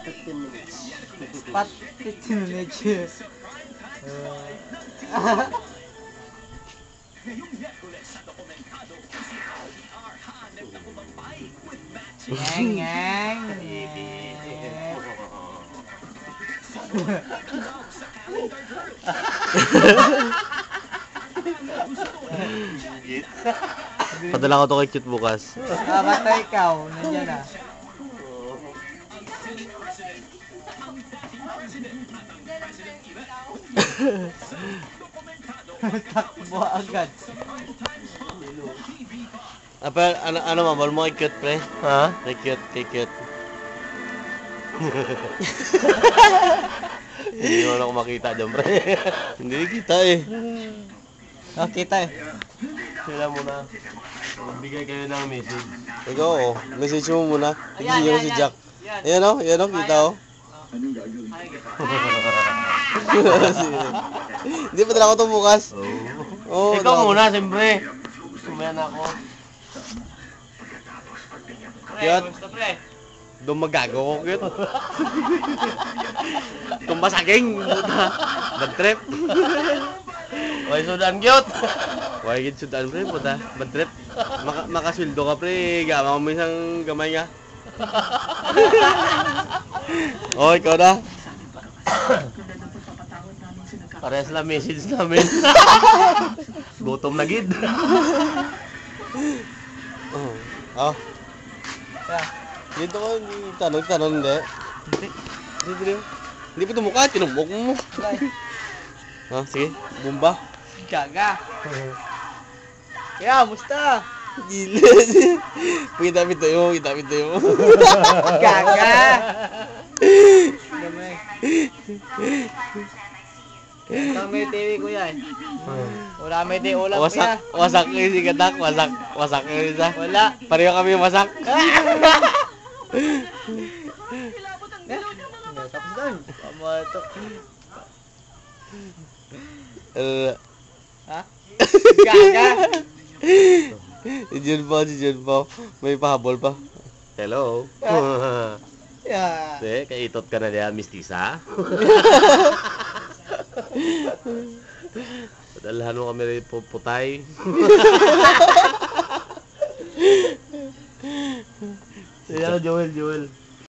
15 minutes. Pat 15 minutes. Ngeng, ngeng, Padala ko to kay Cute bukas. basta ikaw, nandiyan na. Takbo agad. Apa, ano mabal mo kay Cute, pre? Ha? Kay Cute. Hindi mo na ako makita dyan, pre. Hindi kita eh. Oh, kita eh. Sila muna. Magbigay kayo ng message. Ikaw, message mo muna. Hindi yung si Jack. Ayan o, kita o. Hindi pa dala ko ito bukas. Oh, ikaw muna, siyempre. Sumayan ako. Cute. Dumagago ko, Cute. Tumbasaging. Bad trip. Why sudan, Cute? Why gid sudan, pre, puta. Bad trip. Makasweldo ka, pre. Gama mo isang gamay nga. Oh, ikaw na. Parehas lang message namin. Gutom na gid. Oh. Dito ko, tanong, hindi. Hindi pa tumukha, tinumbok mo. Ha, sige, bumba. Gaga. Ya, musta? Gila sih. Kita mo. Gaga. Kang may TV ko yan. Wala may di ulam ko yan. Wasak kayo si Gatak, wasak kayo isa. Wala. Pareho kami wasak. Tapos doon. Pamato. Ha? Gaga. Si Jun po. May pahabol pa. Hello. Yeah. De, kaitot ka na diyan, mistisa. Padalhan mo kami rin putay. Joel.